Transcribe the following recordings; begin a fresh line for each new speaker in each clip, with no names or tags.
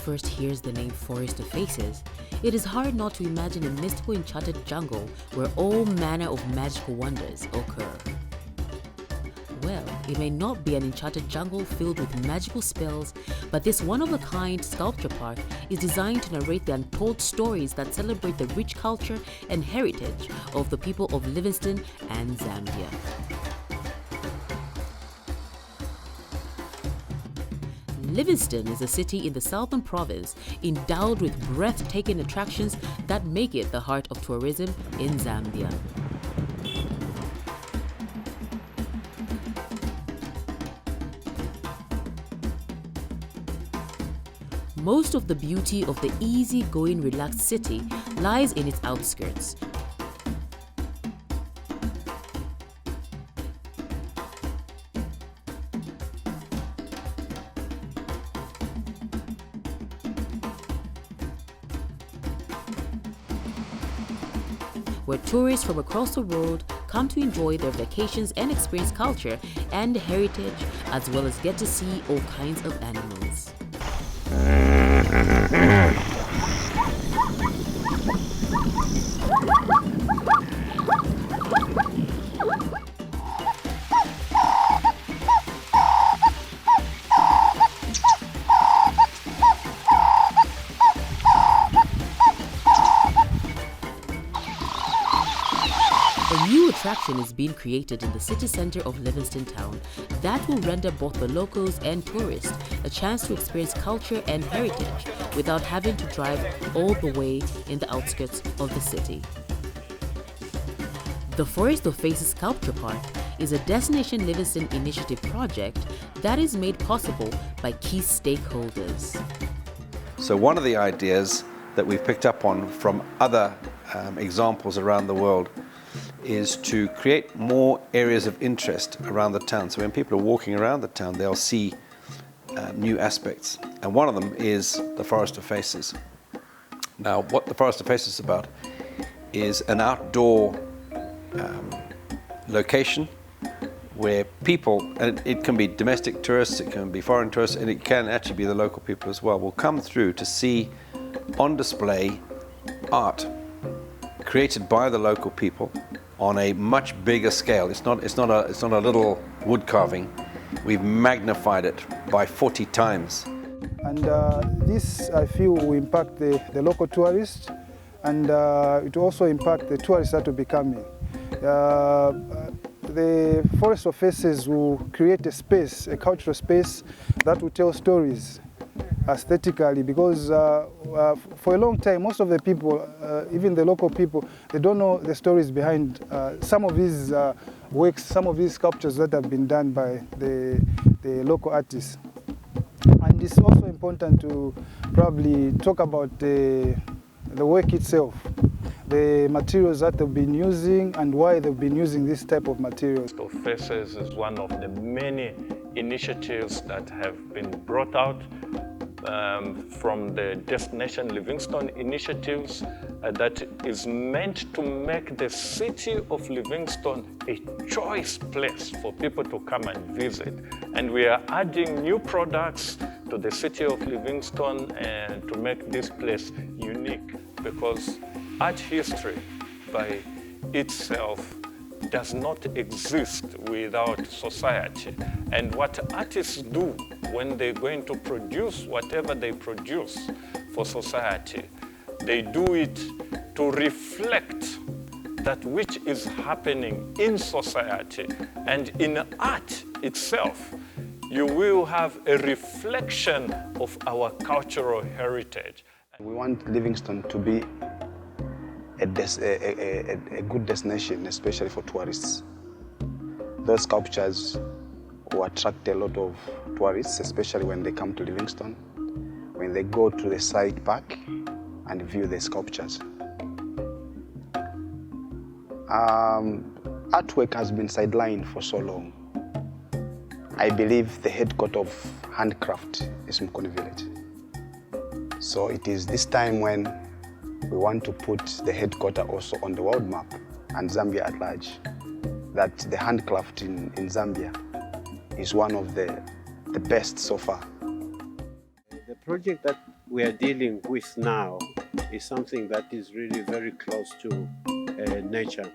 first hears the name Forest of Faces, it is hard not to imagine a mystical enchanted jungle where all manner of magical wonders occur. Well, it may not be an enchanted jungle filled with magical spells, but this one-of-a-kind sculpture park is designed to narrate the untold stories that celebrate the rich culture and heritage of the people of Livingstone and Zambia. Livingstone is a city in the southern province endowed with breathtaking attractions that make it the heart of tourism in Zambia. Most of the beauty of the easy-going, relaxed city lies in its outskirts. Where tourists from across the world come to enjoy their vacations and experience culture and heritage, as well as get to see all kinds of animals. A new attraction is being created in the city centre of Livingstone town that will render both the locals and tourists a chance to experience culture and heritage without having to drive all the way in the outskirts of the city. The Forest of Faces Sculpture Park is a Destination Livingstone initiative project that is made possible by key stakeholders.
So one of the ideas that we've picked up on from other examples around the world is to create more areas of interest around the town. So when people are walking around the town, they'll see new aspects. And one of them is the Forest of Faces. Now, what the Forest of Faces is about is an outdoor location where people, and it can be domestic tourists, it can be foreign tourists, and it can actually be the local people as well, will come through to see on display art created by the local people on a much bigger scale. It's not a little wood carving. We've magnified it by 40 times.
And this, I feel, will impact the local tourists, and it will also impact the tourists that will be coming. The Forest of Faces will create a space, a cultural space that will tell stories aesthetically, because for a long time, most of the people, even the local people, they don't know the stories behind some of these works, some of these sculptures that have been done by the local artists. And it's also important to probably talk about the work itself, the materials that they've been using and why they've been using this type of materials.
Forest of Faces is one of the many initiatives that have been brought out from the Destination Livingstone initiatives that is meant to make the city of Livingstone a choice place for people to come and visit. And we are adding new products to the city of Livingstone and to make this place unique, because art history by itself does not exist without society. And what artists do when they're going to produce whatever they produce for society, they do it to reflect that which is happening in society. And in art itself, you will have a reflection of our cultural heritage.
We want Livingstone to be a good destination, especially for tourists. Those sculptures will attract a lot of tourists, especially when they come to Livingstone, when they go to the site park and view the sculptures. Artwork has been sidelined for so long. I believe the headquarters of handcraft is Mkoni Village. So it is this time when we want to put the headquarters also on the world map and Zambia at large, that the handcraft in Zambia is one of the best so far.
The project that we are dealing with now is something that is really very close to nature,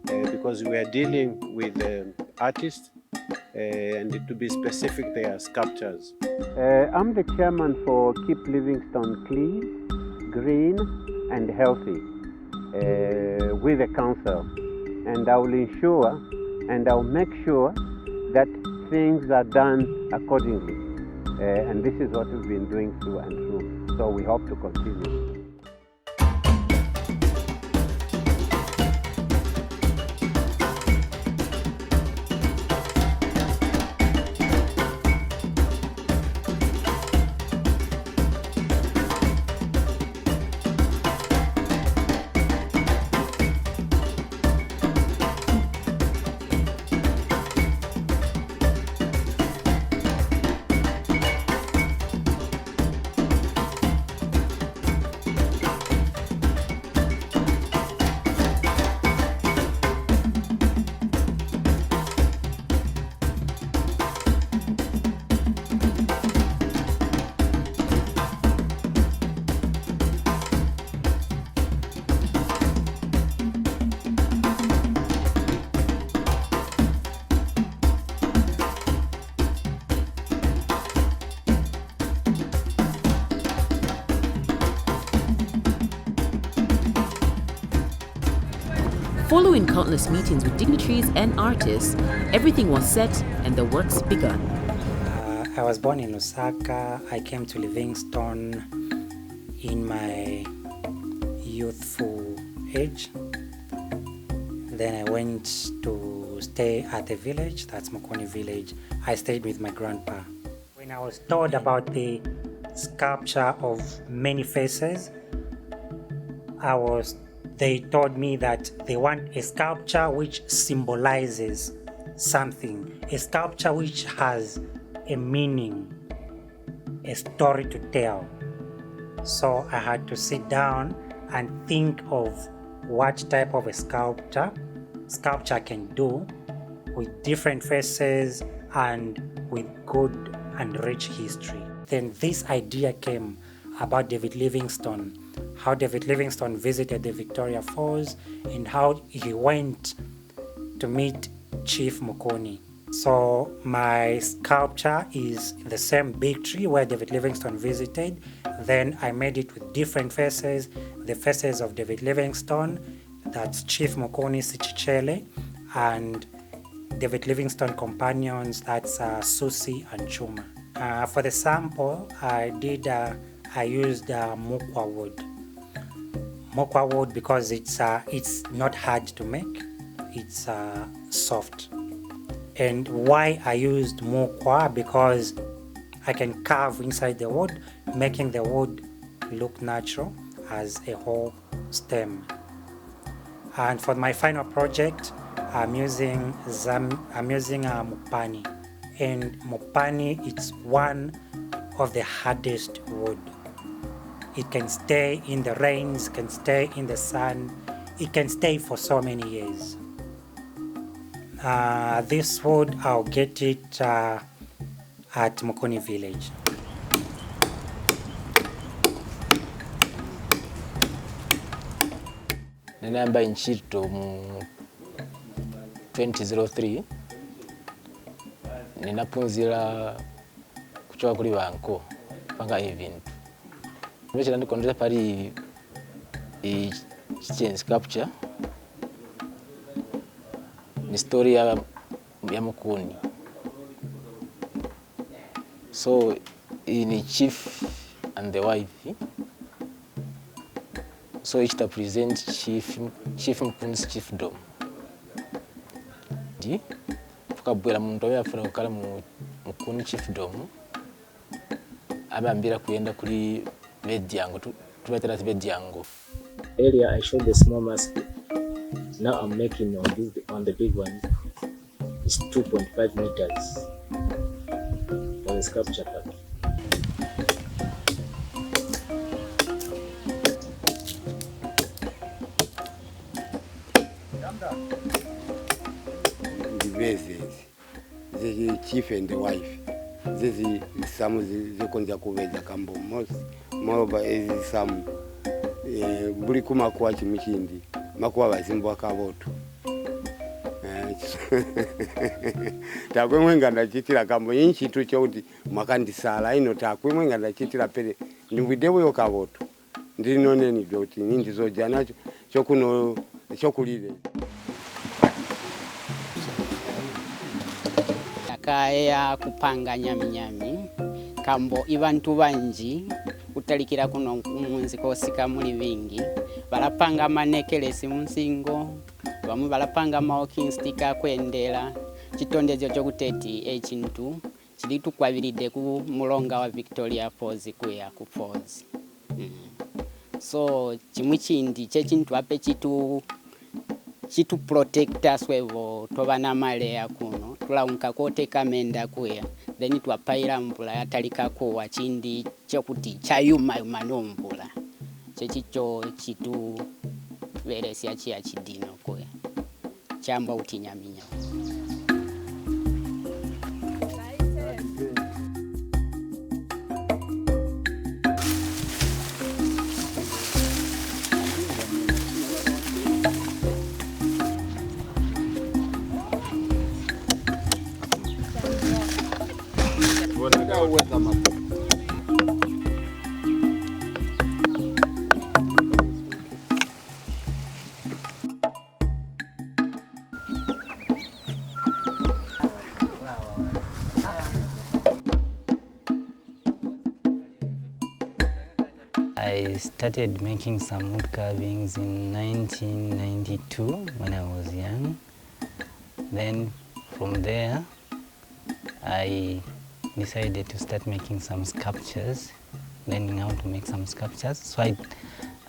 because we are dealing with artists, and to be specific, they are sculptures. I'm the chairman for Keep Livingstone Clean, Green and Healthy with the council, and I will ensure and I'll make sure that things are done accordingly, and this is what we've been doing through and through, so we hope to continue.
Following countless meetings with dignitaries and artists, everything was set and the works begun.
I was born in Lusaka. I came to Livingstone in my youthful age. Then I went to stay at the village, that's Mokoni village. I stayed with my grandpa. When I was told about the sculpture of many faces, they told me that they want a sculpture which symbolizes something, a sculpture which has a meaning, a story to tell. So I had to sit down and think of what type of a sculpture can do with different faces and with good and rich history. Then this idea came about David Livingstone, how David Livingstone visited the Victoria Falls and how he went to meet Chief Mokoni. So my sculpture is the same big tree where David Livingstone visited. Then I made it with different faces, the faces of David Livingstone, that's Chief Mokoni Sichichele, and David Livingstone companions, that's Susi and Chuma. For the sample, I used mukwa wood. Mukwa wood because it's not hard to make, it's soft. And why I used mukwa? Because I can carve inside the wood, making the wood look natural as a whole stem. And for my final project, I'm using mupani. And mupani, it's one of the hardest wood. It can stay in the rains, can stay in the sun, it can stay for so many years. This wood, I'll get it at Mokoni village.
Namba nchito mu 2003 ninapunzira kuchoka kuli banko panga ibintu. Nimechera ndikondeza pali change sculpture ni story ya Mokoni. So in chief and the wife, so it represents chief Mokoni's chiefdom. Di tukabwera muntu yafuna kukala Mokoni chiefdom abambira kuyenda kuri bedyango tubatera bedyango.
Earlier I showed the small mask. Now I'm making on the big one. It's 2.5 meters for the sculpture part.
The chief and the wife. This is some of the Konja Kuveza Kambo most moreover ezisamu buli kumakuwa kimu kindi makuwa bazimbwa kaboto takwemwe nga ndachitira kambo inchitu choti mwakandisala ino takwemwe nga ndachitira pere ndibwidebweyo kaboto ndinoneni doti nindizoja nacho chokuno chokulire
kaya kupanga nyami kambo ibantu banji kutalikira kuno munzi kosika muli bingi balapanga manekelesi munsingo bamwe balapanga walking stick akwendera chitondezo chokuteti ekintu kili tukwabiridde ku mulonga wa Victoria Falls kuya ku Falls. So kimwe kindi kyekintu ape kitu protect us wevo tobana maleya kuno tulawunka kote kamenda kuya then twapaira mbula yatalika kuwa kindi kyokuti chayuma nombula kyekicho kitu veresya kya kidino kuya kyamba utinyaminya.
I started making some wood carvings in 1992 when I was young. Then from there, I decided to start making some sculptures, learning how to make some sculptures. So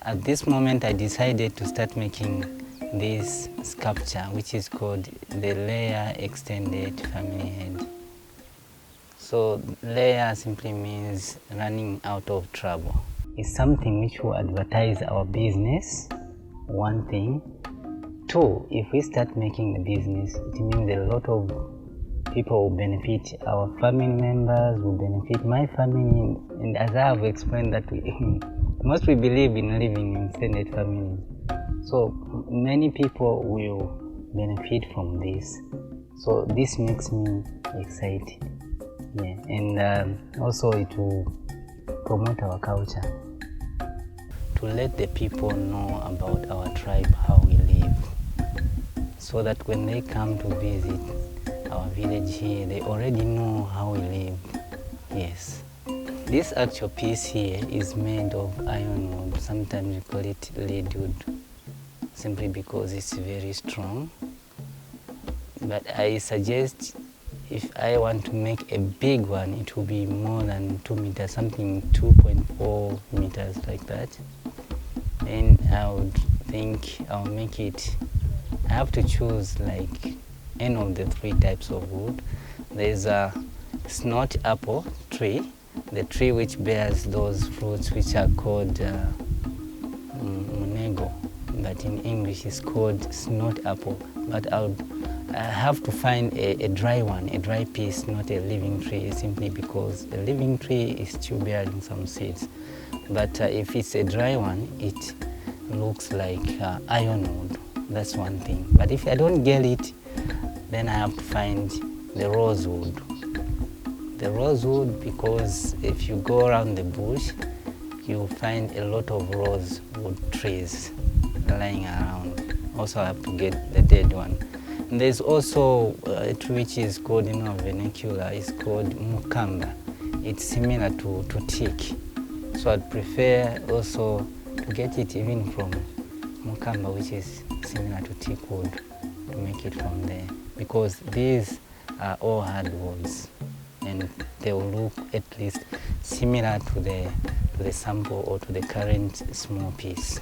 at this moment, I decided to start making this sculpture, which is called the Layer Extended Family Head. So layer simply means running out of trouble. It's something which will advertise our business, one thing. Two, if we start making the business, it means a lot of people will benefit. Our family members will benefit, my family, and as I have explained that most we believe in living in extended families. So many people will benefit from this. So this makes me excited. Yeah, and also it will promote our culture. To let the people know about our tribe, how we live, so that when they come to visit our village here, they already know how we live. Yes. This actual piece here is made of iron wood. Sometimes we call it lead wood, simply because it's very strong. But I suggest if I want to make a big one, it will be more than 2 meters, something 2.4 meters like that. And I would think I'll make it, I have to choose like any of the 3 types of wood. There's a snot apple tree, the tree which bears those fruits which are called munego, but in English it's called snot apple. But I have to find a dry one, a dry piece, not a living tree, simply because a living tree is still bearing some seeds. But if it's a dry one, it looks like ironwood. That's one thing. But if I don't get it, then I have to find the rosewood. The rosewood, because if you go around the bush, you'll find a lot of rosewood trees lying around. Also, I have to get the dead one. And there's also a tree which is called in our vernacular, it's called mukamba. It's similar to teak. So I'd prefer also to get it even from mukamba, which is similar to teak wood, to make it from there. Because these are all hardwoods, and they will look at least similar to the sample or to the current small piece.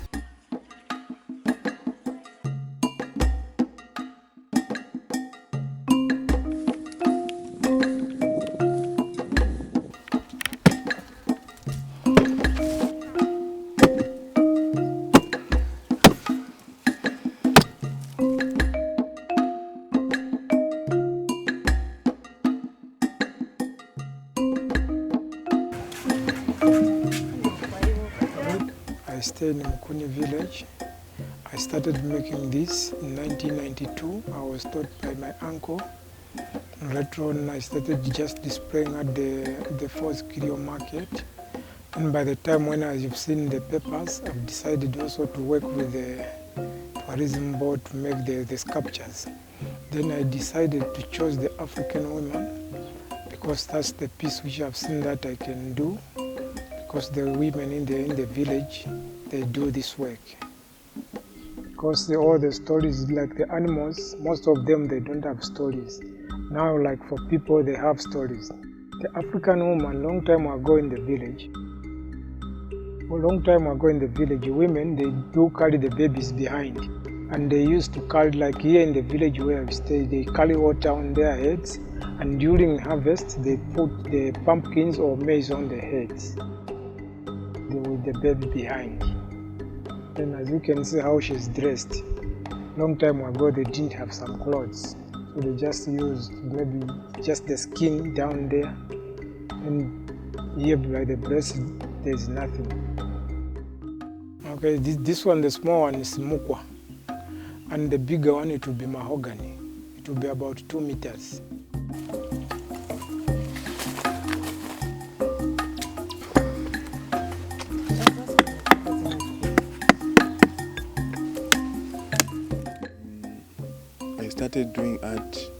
stay in Mukuni village. I started making this in 1992. I was taught by my uncle. Later on, I started just displaying at the Force Kirio market. And by the time when I've seen the papers, I've decided also to work with the tourism board to make the sculptures. Then I decided to choose the African women because that's the piece which I've seen that I can do, because the women in the village, they do this work. Because all the stories, like the animals, most of them, they don't have stories. Now, like for people, they have stories. The African woman, long time ago in the village, women, they do carry the babies behind. And they used to carry, like here in the village where we stay, they carry water on their heads. And during harvest, they put the pumpkins or maize on their heads with the baby behind. And as you can see how she's dressed. Long time ago, they didn't have some clothes. So they just used maybe just the skin down there. And here by the breast, there's nothing. Okay, this one, the small one is mukwa. And the bigger one, it will be mahogany. It will be about 2 meters.
I started doing art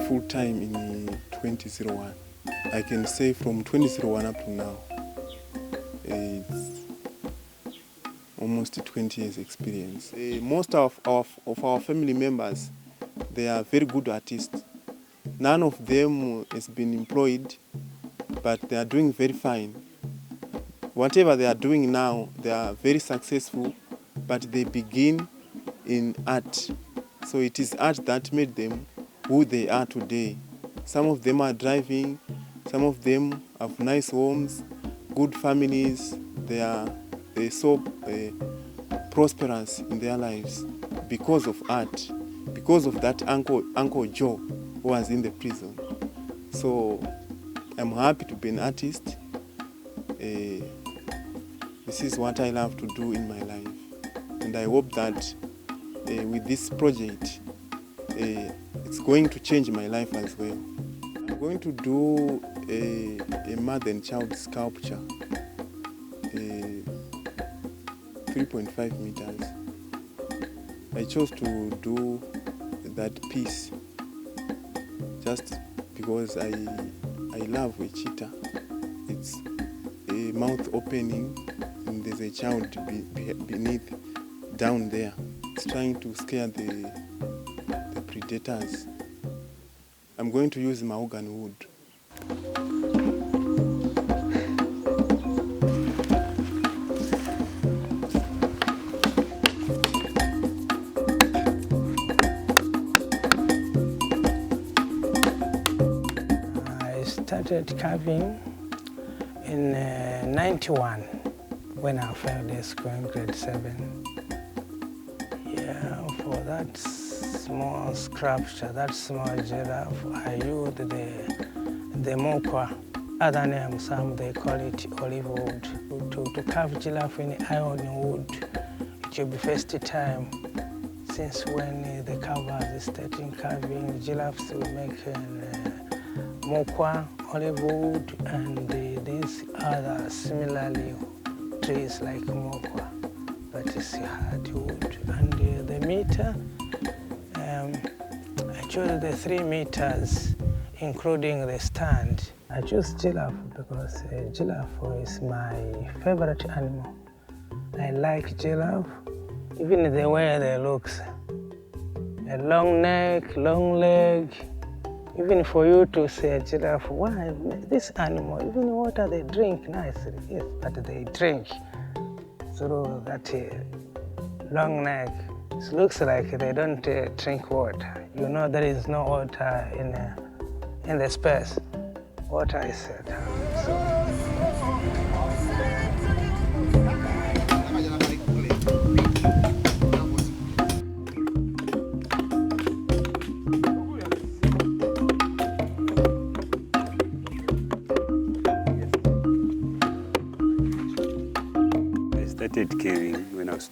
full time in 2001. I can say from 2001 up to now, it's almost 20 years experience. Most of our family members, they are very good artists. None of them has been employed, but they are doing very fine. Whatever they are doing now, they are very successful, but they begin in art. So it is art that made them who they are today. Some of them are driving, some of them have nice homes, good families. They're so prosperous in their lives because of art, because of that Uncle Joe who was in the prison. So I'm happy to be an artist. This is what I love to do in my life. And I hope that with this project, it's going to change my life as well. I'm going to do a mother and child sculpture, 3.5 meters. I chose to do that piece just because I love a cheetah. It's a mouth opening and there's a child beneath, down there. It's trying to scare the predators. I'm going to use mahogany wood.
I started carving in 91 when I failed school in grade 7. Yeah, for that small sculpture, that small giraffe, I used the mokwa. Other name, some they call it olive wood. To carve giraffe in iron wood, it will be first time since when the carvers starting carving giraffes, we make mokwa, olive wood, and these other similarly trees like mokwa, but it's hard wood. And the meter, I chose the 3 meters, including the stand. I chose giraffe because giraffe is my favorite animal. I like giraffe, even the way they look. A long neck, long leg. Even for you to say giraffe, why this animal, even water they drink nicely, yes, but they drink through that long neck. It looks like they don't drink water. You know there is no water in the space. Water is
I started carving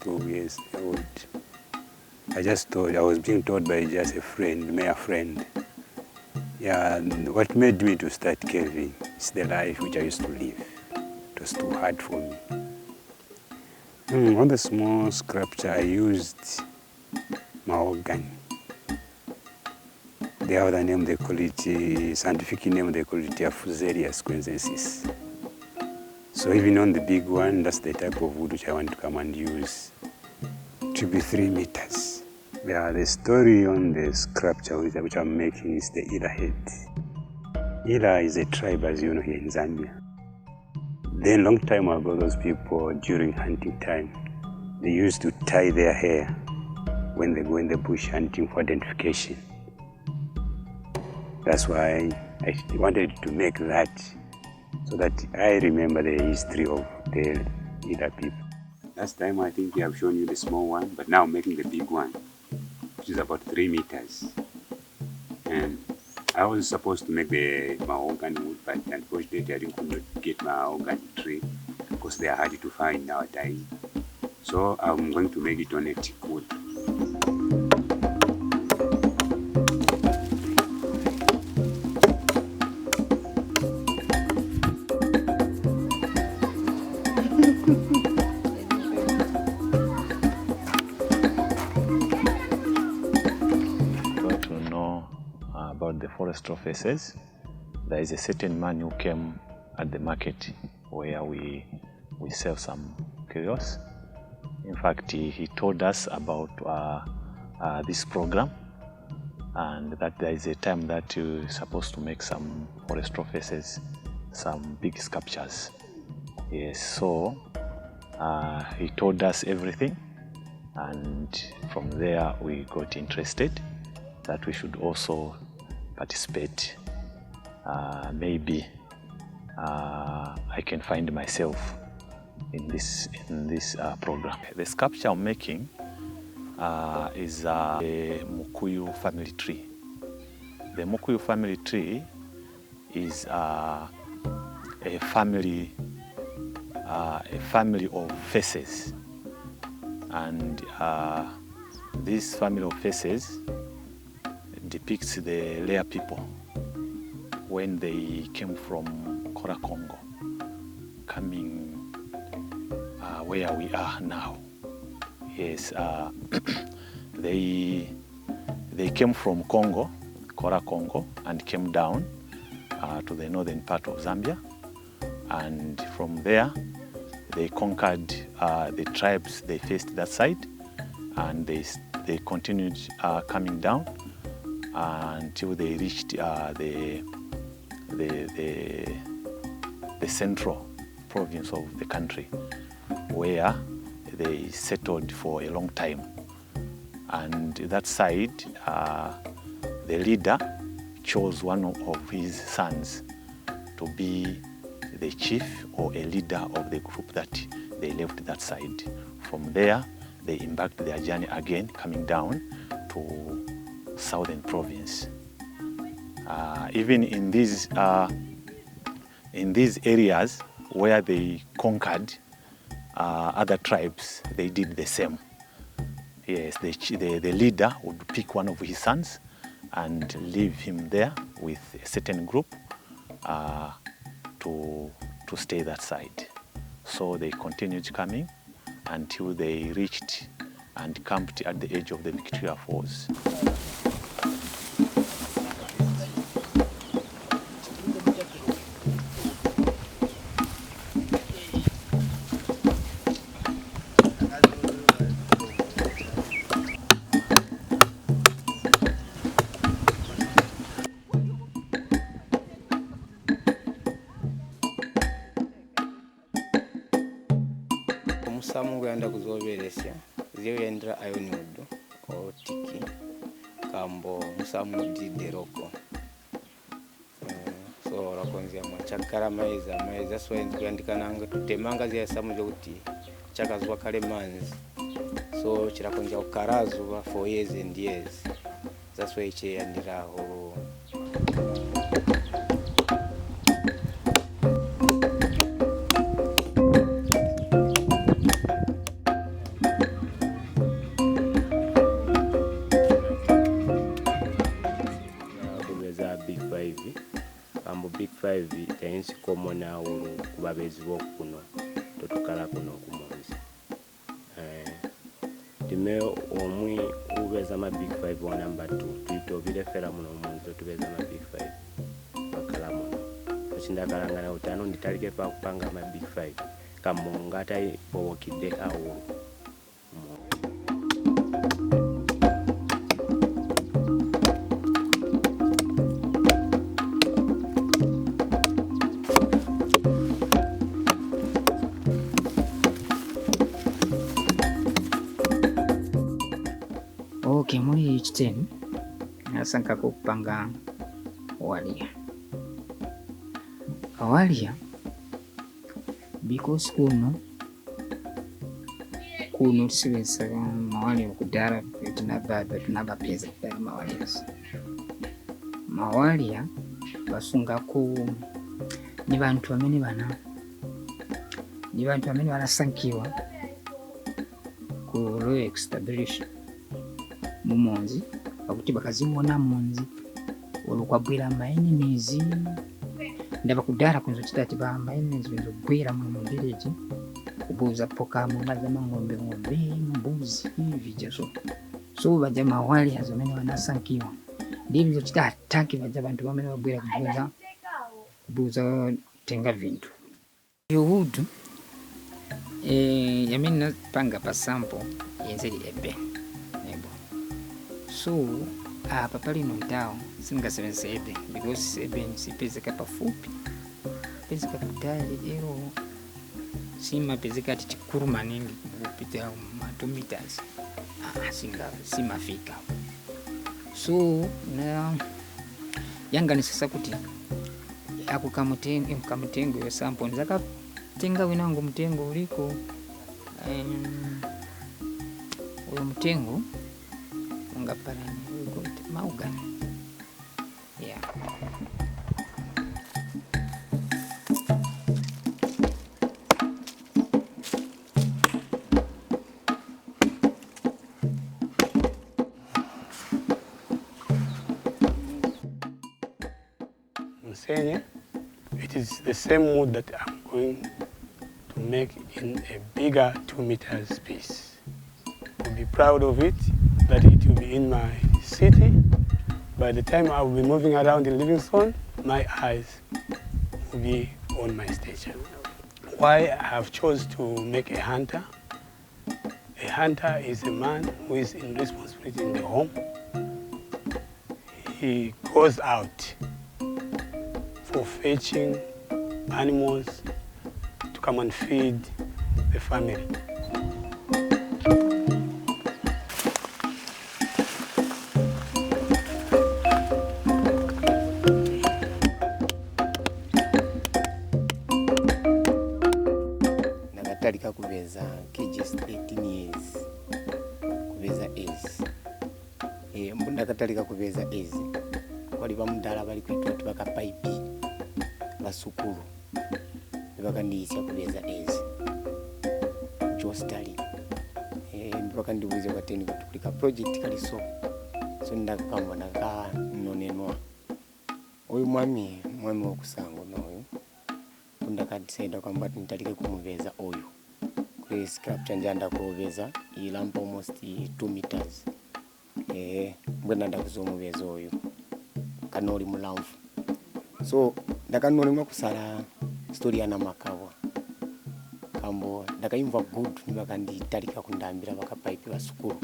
2 years old. I was being told by just a friend, mere friend. Yeah, what made me to start caving is the life which I used to live. It was too hard for me. On the small sculpture, I used mahogany. The other name they call it, scientific name they call it Fusaria squenzensis. So even on the big one, that's the type of wood which I want to come and use. It should be 3 meters. Yeah, the story on the sculpture which I'm making is the Ila head. Ila is a tribe, as you know, here in Zambia. Then long time ago, those people during hunting time, they used to tie their hair when they go in the bush hunting for identification. That's why I wanted to make that so that I remember the history of the Ila people. Last time I think I have shown you the small one, but now I'm making the big one, which is about 3 meters. And I was supposed to make the mahogany wood, but unfortunately I didn't get mahogany tree because they are hard to find nowadays. So I'm going to make it on a teak wood.
About the forest offices, there is a certain man who came at the market where we sell some curios. In fact, he told us about this program and that there is a time that you're supposed to make some forest offices, some big sculptures. Yes, so he told us everything, and from there we got interested that we should also participate. Maybe I can find myself in this program. The sculpture I'm making is a Mukuyu family tree. The Mukuyu family tree is a family of faces, and this family of faces depicts the Lea people when they came from Kora Congo, coming where we are now. Yes, they came from Congo, Kora Congo, and came down to the northern part of Zambia, and from there they conquered the tribes they faced that side, and they continued coming down until they reached the central province of the country, where they settled for a long time. And that side, the leader chose one of his sons to be the chief or a leader of the group that they left that side. From there, they embarked their journey again, coming down to southern province. Even in these areas where they conquered other tribes, they did the same. Yes, the leader would pick one of his sons and leave him there with a certain group to stay that side. So they continued coming until they reached and camped at the edge of the Victoria Falls.
Omusamu gwenda kuzoberesya ziyendera ayoniudu otiki kambo musamu dideroko so rakonzia machakara maiza swahili kuyandikananga tutemanga zya samu zokuti chakazwa kale manzi so chirakonzia ukarazuva for years and years. That's why cheyandiraho.
5 tayinsikoma nawo kuba bezibo kuno totukala kuno kumonzi time omwi ubeza ma big 5 wa number 2 tuito bilefera muno omonzi tubeza ma big 5 bakala muno okindakalangana utano nditalike pa kupanga ma big 5 kamongata bowokide awo.
Okay, muri ekiteni nasankako okupanga walia because kuno tusibesa mawalia okudala tunabapeza kudala mawalia basungako ni bantu bamene banasankiwa ku low extabulation mumonzi akuti bakazibona monzi olukwabwira amaenemizi ndaba kudala kunzo kitati ba amaenemizi bizobwira mu village kubuza poka mu mazama ngombe mbuzi hivi jaso so baja mawali hazomene wanasankiwa ndivyo kitati baja bantu bamene babwira kubuza tenga vintu yuhudu yamina panga pa sample yenzeli ebe so apa pali no down singasebenzisa ebe because ebe sipezeka pafupi pezeka kutali ero simapezeka ati chikuru maningi kupita ma 2 meters simafika so na yanga ni sasa kuti ako kamutengo yo sample nzaka tenga winangu mtengo uliko uyo mtengo ungaparani maugani yeah.
Msenye, it is the same wood that I'm going to make in a bigger 2 meters space. I'll be proud of it, that it will be in my city. By the time I will be moving around in Livingstone, my eyes will be on my station. Why I have chosen to make a hunter? A hunter is a man who is in responsibility in the home. He goes out for fetching animals to come and feed the family.
Nakatalika kubeza cages 18 years kubeza ezi ndakatalika kubeza ezi kwali bamudala bali kwitwa tubaka pipe basukulu bakandiyisya kubeza ezi jostali mpaka ndibuze kwateni kutulika project kaliso so ndakakambona ka nonenwa oyu mwami wokusango noyo ndakadisaida kwamba nitalike kumuveza oyu kule sculpture njanda kubeza ilampa almost 2 meters mbwena ndakuzomuveza oyu kanoli mulamfu so ndakanolima kusala story ya namakawa kambo ndakaimva good nibakanditalika kundambira bakapipe basukulu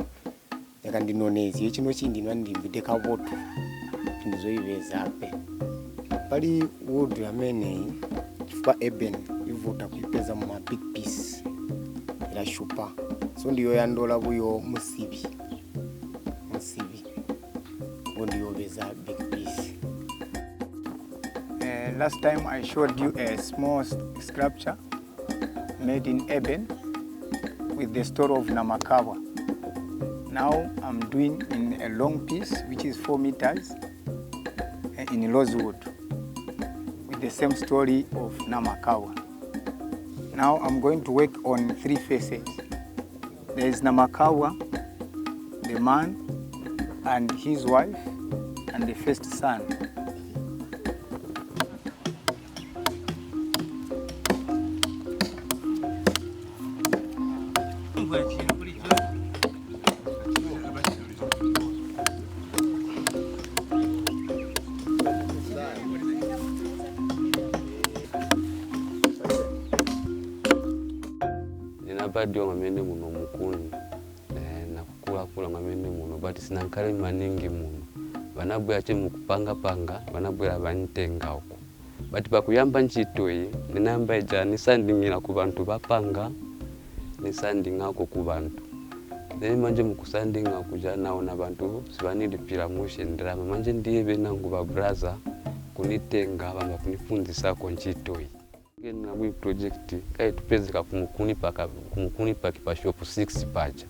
yakandinonezi echino chindinwa ndimbide kavoto ndizoiveza ape pali wood yamene chifukwa eben ivuta kuipeza mu big piece ila shupa so ndiyo yandola buyo musibi ndiyo beza big piece.
Last time I showed you a small sculpture made in eben with the story of Namakawa. Now I'm doing in a long piece which is 4 meters in rosewood with the same story of Namakawa. Now I'm going to work on 3 faces. There is Namakawa, the man and his wife and the first son.
padio ngamene muno mukuni nakukula ngamene muno but sinankale maningi muno vanabwera che mukupanga vanabwera vanitenga uko but pakuyamba ntchito iyi ninamba ija nisandingira ku bantu bapanga nisandingako ku bantu then manje mukusandinga kuja naona bantu sivanilipira mushe ndrama manje ndiye benangu ba brother kunitenga bamba kunifunzisa ko ntchito iyi ngena mwi project kai tupezeka kumukuni paki pa shop 6 paja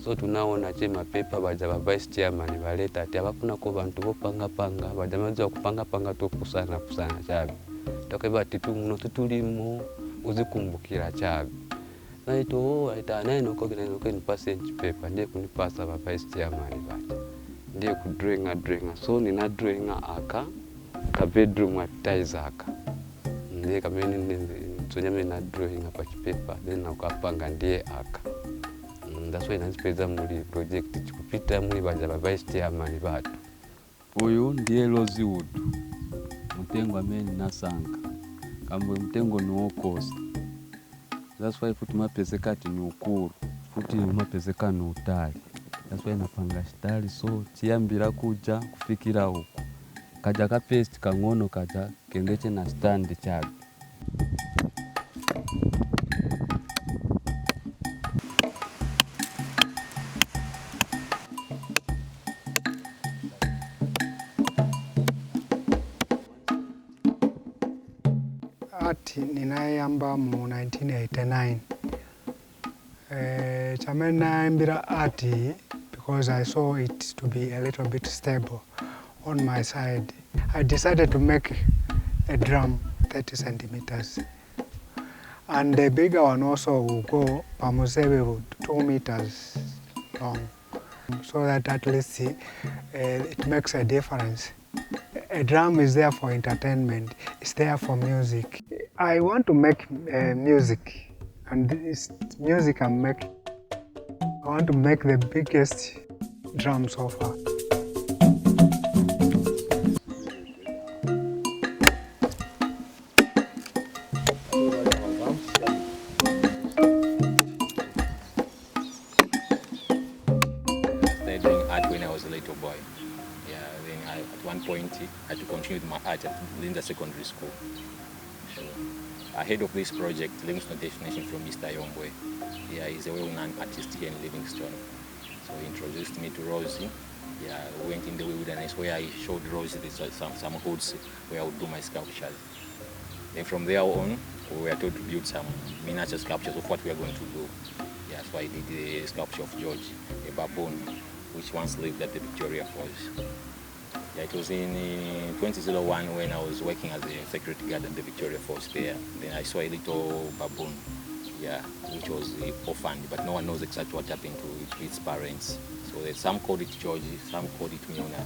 so tunaona che mapepa baja ba vice chairman baleta ati abafuna ko bantu bopanga baja mazo kupanga tokusana chabe takeba titu muno tutulimo uzikumbukira chabe naito aita neno ko ni passage paper ndiye kunipasa ba vice chairman baja ndiye ku drawing so nina drawing aka ka bedroom appetizer aka ndiye kamene tsonyame na drawing apa chipepa then nakapanga ndiye aka that's why nanspeza muri project chikupita muri banja ba vice chairman batu uyu ndiye Rosewood mutengo amene nasanga kamwe mutengo no cost that's why futi mapezeka ati ni ukuru futi mapezeka no utali that's why napanga stali so chiambira kuja kufikira huko kaja ka paste kangono kaja kengeche na stand chabe
art ninayamba mu 1989 chamena mbira art because I saw it to be a little bit stable on my side. I decided to make a drum 30 centimeters and the bigger one also will go pamusebe 2 meters long so that at least it makes a difference. A drum is there for entertainment, it's there for music. I want to make music, and this music I'm making, I want to make the biggest drum so far.
I started doing art when I was a little boy. At one point, I had to continue with my art in the secondary school. So, ahead of this project, Livingstone Destination from Mr. Yombwe, he's a well-known artist here in Livingstone. So he introduced me to Rosie. We went in the wilderness where I showed Rosie some hoods where I would do my sculptures. Then from there on, we were told to build some miniature sculptures of what we are going to do. So I did the sculpture of George, a baboon, which once lived at the Victoria Falls. It was in 2001 when I was working as a security guard at the Victoria Falls there. Then I saw a little baboon, which was orphaned, but no one knows exactly what happened to its parents. So some called it Georgie, some called it Miona.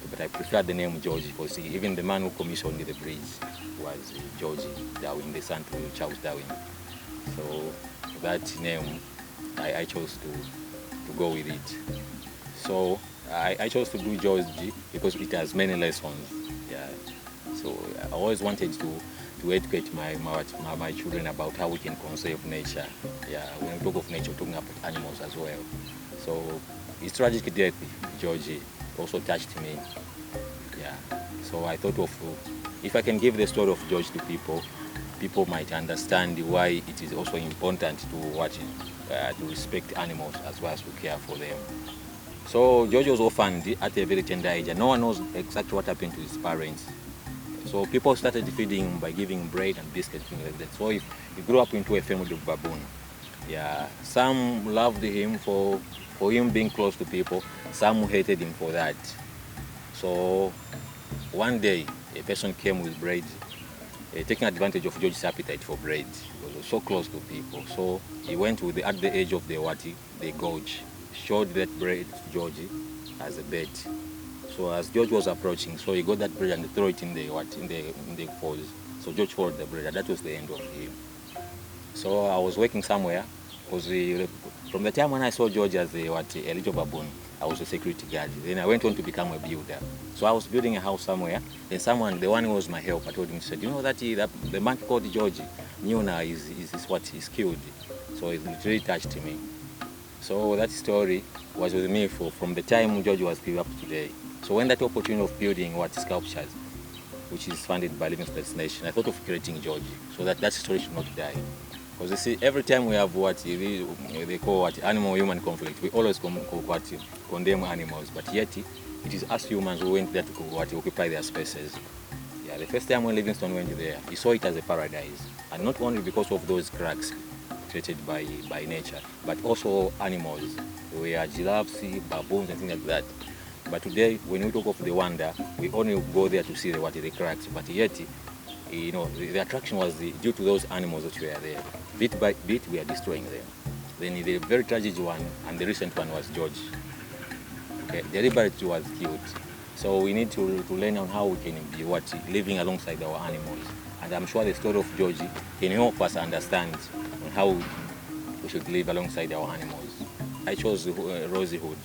But I prefer the name Georgie because even the man who commissioned the bridge was Georgie Darwin, the son to Charles Darwin. So that name, I chose to go with it. So I chose to do Georgie because it has many lessons. So I always wanted to educate my children about how we can conserve nature. When we talk of nature, we're talking about animals as well. So his tragic death, Georgie, also touched me. So I thought of if I can give the story of George to people, people might understand why it is also important to respect animals as well as to care for them. So George was orphaned at a very tender age, and no one knows exactly what happened to his parents. So people started feeding him by giving him bread and biscuits, things like that. So he grew up into a family of baboon. Some loved him for him being close to people. Some hated him for that. So one day, a person came with bread, taking advantage of George's appetite for bread. He was so close to people. So he went at the edge of the gorge, showed that bread to Georgie as a bait. So as George was approaching, so he got that bread and threw it in the falls. So George followed the bread, and that was the end of him. So I was working somewhere, because from the time when I saw George as a little baboon, I was a security guard. Then I went on to become a builder. So I was building a house somewhere. Then the one who was my helper, told me, said, you know that the monkey called Georgie, Niona is killed. So it really touched me. So that story was with me from the time George was built up to today. So when that opportunity of building sculptures, which is funded by Livingstone Destination, I thought of creating George, so that story should not die. Because you see, every time we have what they call animal-human conflict, we always condemn animals, but yet it is us humans who went there to occupy their spaces. Yeah, the first time when Livingstone went there, he saw it as a paradise, and not only because of those cracks created by nature, but also animals. There were giraffes, baboons, and things like that. But today, when we talk of the wonder, we only go there to see the cracks. But yet, the attraction was due to those animals that were there. Bit by bit, we are destroying them. Then the very tragic one and the recent one was George. Okay, deliberately was killed. So we need to learn on how we can be living alongside our animals. And I'm sure the story of George can help us understand on how we should live alongside our animals. I chose Rosewood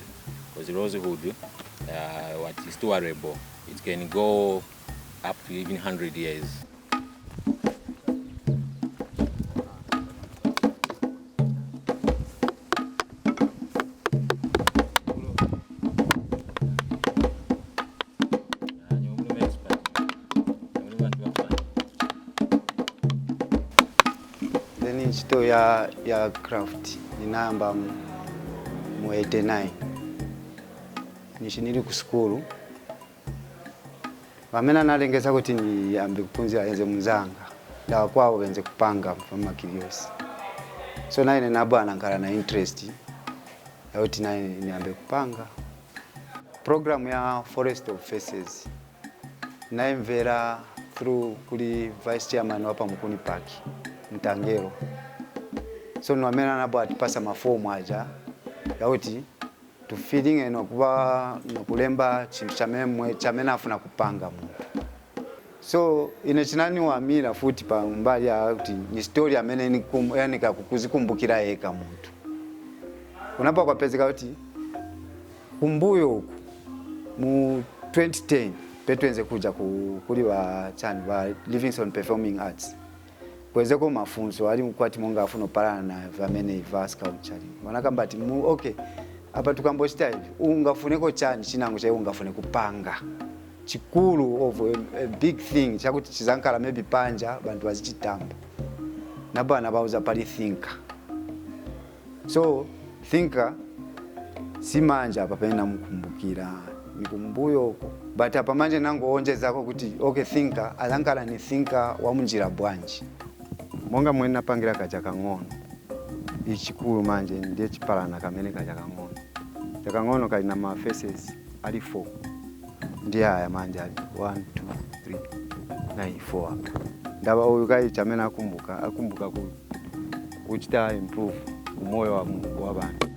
because Rosewood is tolerable. It can go up to even 100 years.
Ntchito ya craft inayamba mu 89 nili ku skulu pamene analengeza kuti ndiyambe kuphunzira yenze muzanga ndawa kwawo benze kupanga mamakiliosi. So naine nabwana nkala na interest yauti naine niyambe kupanga program ya Forest of Faces naimvera through kuli vice chairman wapa Mukuni Park Mtangero. So nwamena nabo atipasa mafomu aja yauti to feeding eno kuba nokulemba chintu chamene afuna kupanga muntu. So ine chinani wamira futi pa mbali ya kuti ni story amene yani kukuzikumbukira yeka muntu. Unapa kwapezeka kuti kumbuyo mu 2010 petwenze kuja kuli wa chani wa Livingstone Performing Arts. Kwezeko mafunzo ali mkwati monga afuno parana na vamene ivas culture. Wanakamba ati okay apa tukambochita hivi ungafuneko chani chinango cha ungafune kupanga chikulu of a big thing chakuti chizankala maybe panja bantu wazichitamba nabana bauza pali thinker. So thinker simanja apa pena mkumbukira mikumbuyo but apa manje nango onjezako kuti okay thinker azankala ni thinker wa munjira bwanji monga mwena pangira kachaka ngono ichikulu manje ndiye chipalana kamene kachaka ngono. Chaka ngono kali na ma faces ali 4 ndiye haya manje ali 1 2 3 na 4 hapa ndaba uyu kai chamena akumbuka kuchita improve umoyo wa bantu.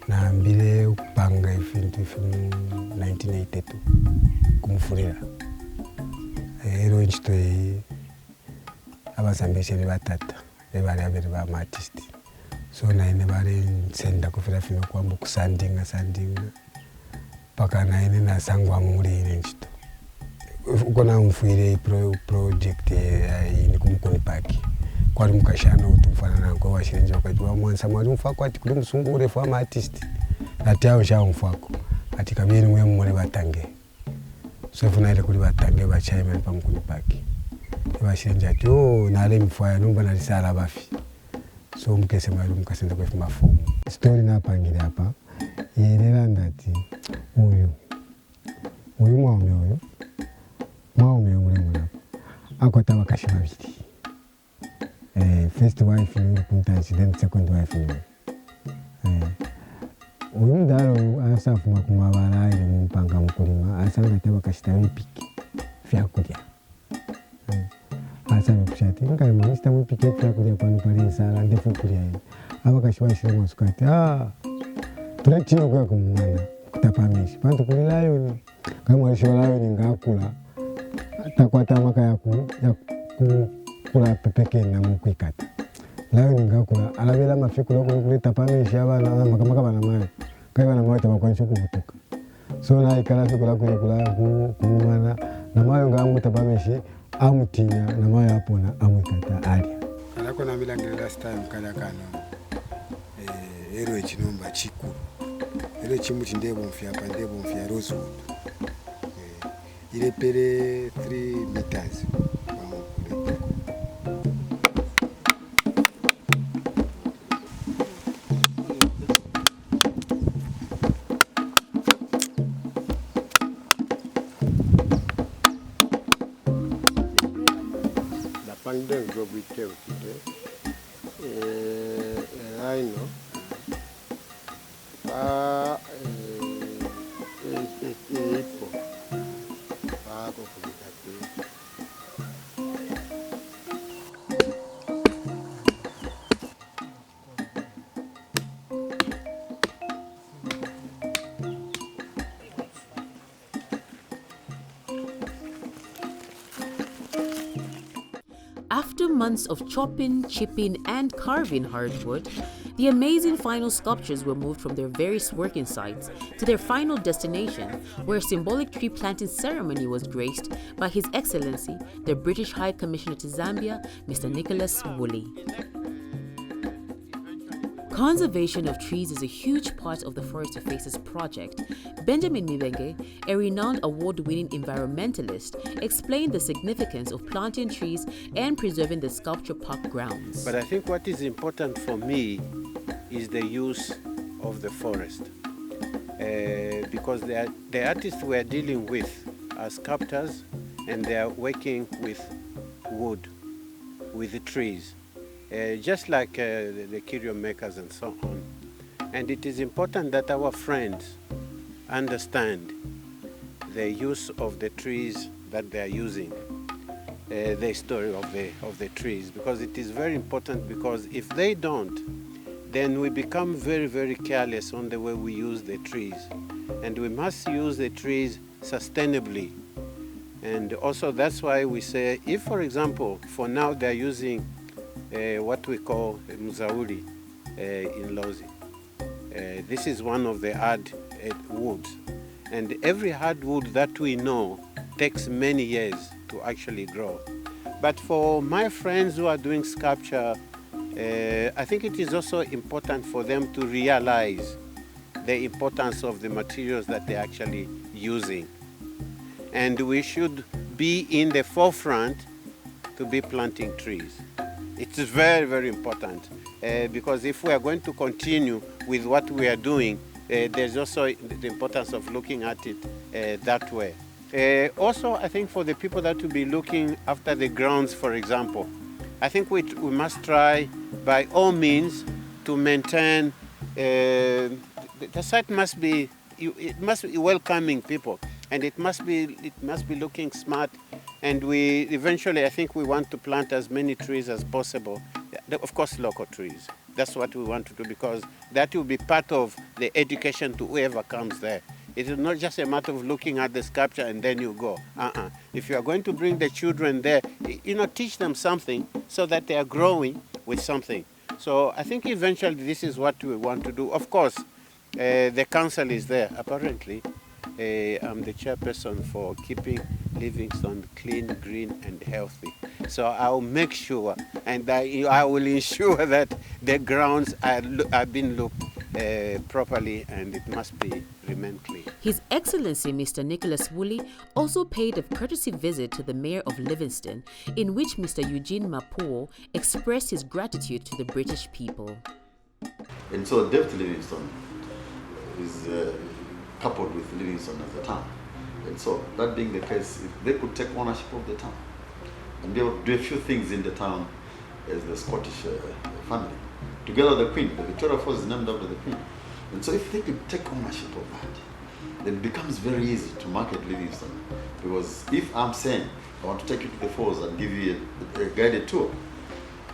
Naambile kupanga ifintu 1982 kumufurira ero ntchito abazambeshe batata bali abere ba artist. So naine bali senda kufira fino kwambo kusandinga paka naine nasangwa muri ntchito ukona umfuire project ini kumukoni Park kwali mukashana utufana nango washirenje wakajwa mwansa mwali mfako ati kuli musungure for artist ati awo cha mfako ati kabiri mwe mmole batange. So funa ile kuli batange ba chairman pa Mukuni Park washirenje ati nale mfaya numba na risala bafi. So mkese mwali mukasenda kwa mafomu story napangile hapa yelela ndati uyu mwaume ule mwana akota bakashi babiri. First wife ni kuntachi, then second wife ni. Ndaro asafuma kumabara ile mpanga mkulima asanga taba kashita wipiki vyakulya. Asanga kushati ngai mwista wipiki vyakulya kwani pale sala ndefu kulya ile. Aba kashwa shira masukati tulachiro kwa kumwana kutapamisha pantu kulilayo ni kama alisho layo ni ngakula
takwata maka ya kula pepeke na mukwikata lawe ningakula alabela mafikula kuleta pamisha abana makamaka bana mayo kai bana mayo tabakwanisha kuvutuka so na ikala fikula kula kumana na mayo ngamu tabamishi amutinya na mayo apona amwikata alia kala kona milangire last time kala kana ero echinomba chikuru ero chimuti ndebo mfya rosewood ile pere 3 meters
la pandemia go biteu I know
After months of chopping, chipping, and carving hardwood, the amazing final sculptures were moved from their various working sites to their final destination, where a symbolic tree planting ceremony was graced by His Excellency, the British High Commissioner to Zambia, Mr. Nicholas Woolley. Conservation of trees is a huge part of the Forest to Faces project. Benjamin Mibenge, a renowned award-winning environmentalist, explained the significance of planting trees and preserving the sculpture park grounds.
But I think what is important for me is the use of the forest. Because the artists we are dealing with are sculptors, and they are working with wood, with the trees. Just like the curio makers and so on. And it is important that our friends understand the use of the trees that they are using, the story of the trees, because it is very important, because if they don't, then we become very, very careless on the way we use the trees. And we must use the trees sustainably. And also that's why we say, if for example, for now they're using what we call Mzauli in Lozi. This is one of the hard woods. And every hardwood that we know takes many years to actually grow. But for my friends who are doing sculpture, I think it is also important for them to realize the importance of the materials that they're actually using. And we should be in the forefront to be planting trees. It's very, very important because if we are going to continue with what we are doing, there's also the importance of looking at it that way. Also, I think for the people that will be looking after the grounds, for example, I think we must try by all means to maintain, the site must be, it must be welcoming people, and it must be looking smart. And we eventually, I think we want to plant as many trees as possible. Of course, local trees. That's what we want to do, because that will be part of the education to whoever comes there. It is not just a matter of looking at the sculpture and then you go. If you are going to bring the children there, teach them something so that they are growing with something. So I think eventually this is what we want to do. Of course, the council is there. Apparently, I'm the chairperson for keeping Livingstone clean, green, and healthy. So I'll make sure, and I will ensure that the grounds are being looked properly, and it must remain clean.
His Excellency Mr. Nicholas Woolley also paid a courtesy visit to the Mayor of Livingstone, in which Mr. Eugene Mapuo expressed his gratitude to the British people.
And so Depicting Livingstone is coupled with Livingstone as a town. And so that being the case, if they could take ownership of the town and be able to do a few things in the town as the Scottish family, together with the Queen, the Victoria Falls is named after the Queen. And so if they could take ownership of that, then it becomes very easy to market Livingstone. Because if I'm saying I want to take you to the falls and give you a guided tour,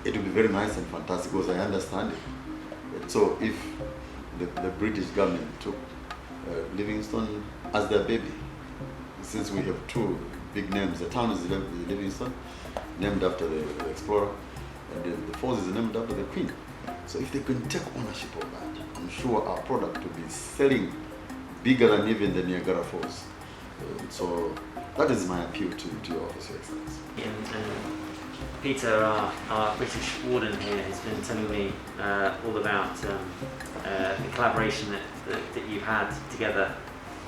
it will be very nice and fantastic because I understand it. And so if the British government took Livingstone as their baby, since we have two big names. The town is Livingstone, named after the explorer, and the falls is named after the queen. So if they can take ownership of that, I'm sure our product will be selling bigger than even the Niagara Falls. So that is my appeal to your office, Your Excellency.
And Peter, our British warden here, has been telling me all about the collaboration that you've had together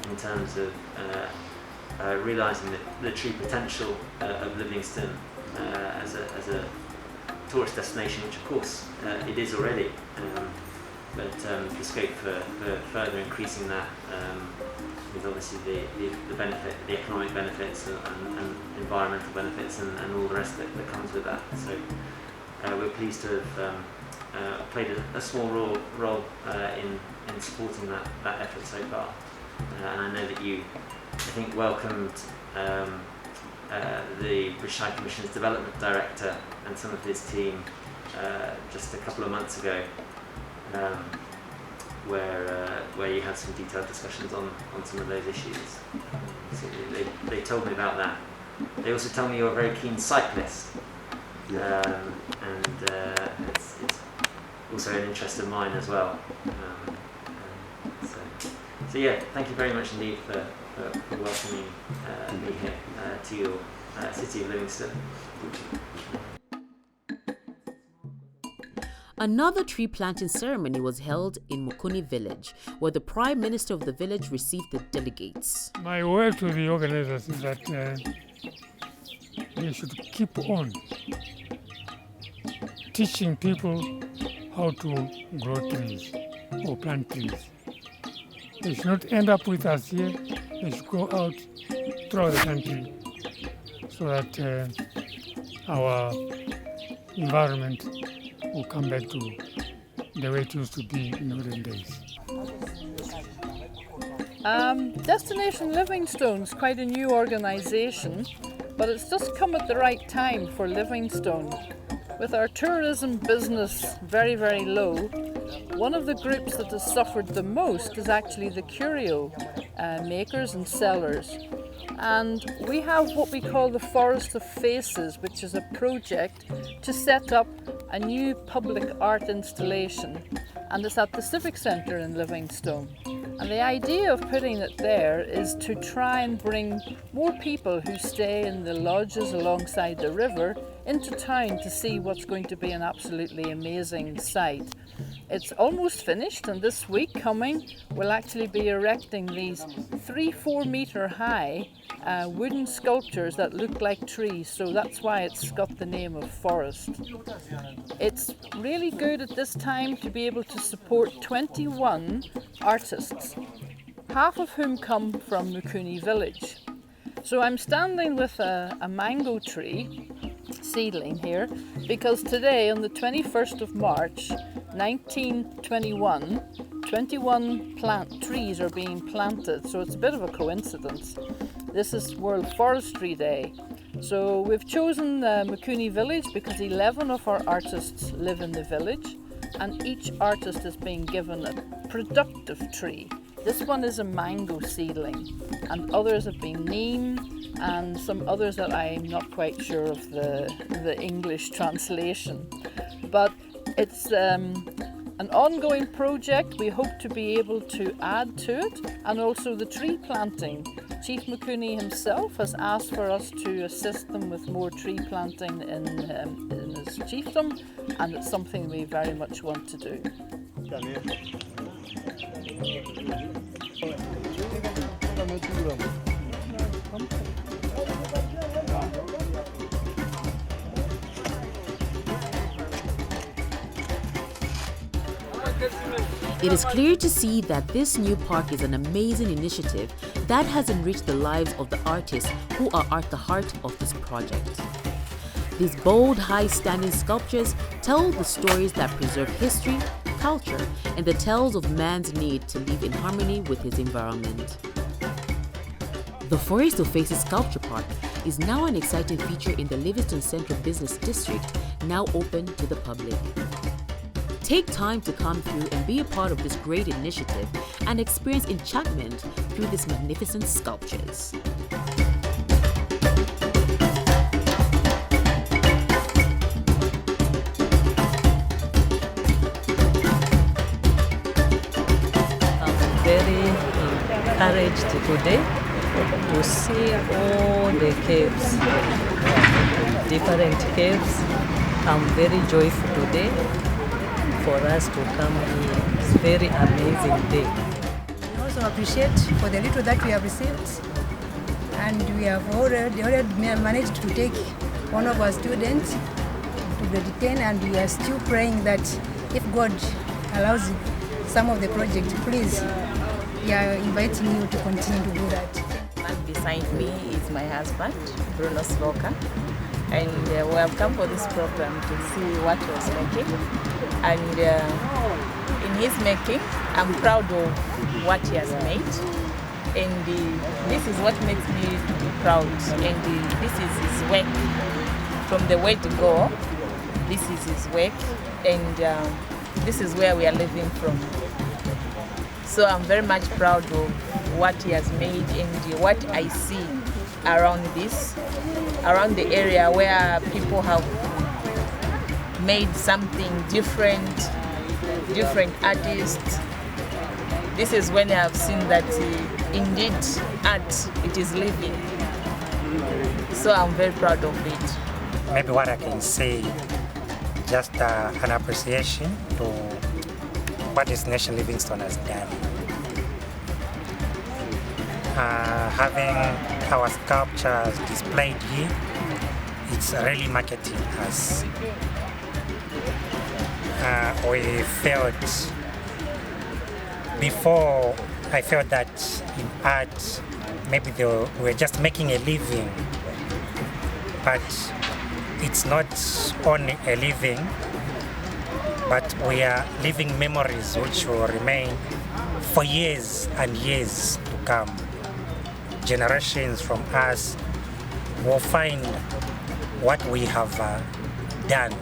in terms of realising the true potential of Livingstone as a tourist destination, which of course it is already, but the scope for further increasing that is obviously the benefit, the economic benefits and environmental benefits and all the rest that comes with that. So we're pleased to have played a small role in supporting that effort so far. And I know that you, I think, welcomed the British High Commission's Development Director and some of his team just a couple of months ago, where you had some detailed discussions on some of those issues. So they told me about that. They also told me you're a very keen cyclist, and it's also an interest of mine as well. So yeah, thank you very much indeed for welcoming me here to your city of Livingstone.
Another tree planting ceremony was held in Mukuni village, where the Prime Minister of the village received the delegates.
My word to the organizers is that they should keep on teaching people how to grow trees or plant trees. They should not end up with us here. They should go out throughout the country so that our environment will come back to the way it used to be in olden days.
Destination Livingstone is quite a new organisation, but it's just come at the right time for Livingstone. With our tourism business very, very low, one of the groups that has suffered the most is actually the curio makers and sellers. And we have what we call the Forest of Faces, which is a project to set up a new public art installation, and it's at the Civic Centre in Livingstone. And the idea of putting it there is to try and bring more people who stay in the lodges alongside the river into town to see what's going to be an absolutely amazing sight. It's almost finished, and this week coming we'll actually be erecting these 3-4 metre high wooden sculptures that look like trees, so that's why it's got the name of forest. It's really good at this time to be able to support 21 artists, half of whom come from Mukuni village. So I'm standing with a mango tree seedling here because today, on the 21st of March 1921, 21 trees are being planted, so it's a bit of a coincidence. This is World Forestry Day. So we've chosen Mukuni village because 11 of our artists live in the village, and each artist is being given a productive tree. This one is a mango seedling, and others have been neem, and some others that I'm not quite sure of the English translation. But it's an ongoing project. We hope to be able to add to it, and also the tree planting. Chief Mukuni himself has asked for us to assist them with more tree planting in his chiefdom, and it's something we very much want to do.
It is clear to see that this new park is an amazing initiative that has enriched the lives of the artists who are at the heart of this project. These bold, high-standing sculptures tell the stories that preserve history, culture, and the tales of man's need to live in harmony with his environment. The Forest of Faces Sculpture Park is now an exciting feature in the Livingstone Central Business District, now open to the public. Take time to come through and be a part of this great initiative and experience enchantment through these magnificent sculptures.
encouraged today to see all the caves, different caves. I'm very joyful today for us to come here. It's a very amazing day.
We also appreciate for the little that we have received, and we have already managed to take one of our students to grade 10, and we are still praying that if God allows some of the project, please, we are inviting you to continue to do that.
The man beside me is my husband, Bruno Sloka, and we have come for this program to see what he was making. And in his making, I'm proud of what he has made. And this is what makes me to be proud. And this is his work. From the way to go, this is his work. And this is where we are living from. So I'm very much proud of what he has made and what I see around this, around the area where people have made something different, different artists. This is when I have seen that indeed art, it is living. So I'm very proud of it.
Maybe what I can say, just an appreciation to what Destination Livingstone has done. Having our sculptures displayed here, it's really marketing us. We felt, before I felt that in art, maybe we're just making a living, but it's not only a living, but we are living memories which will remain for years and years to come. Generations from us will find what we have done.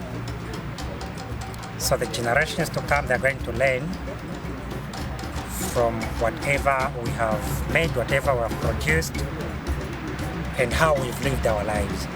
So the generations to come, they're going to learn from whatever we have made, whatever we have produced, and how we've lived our lives.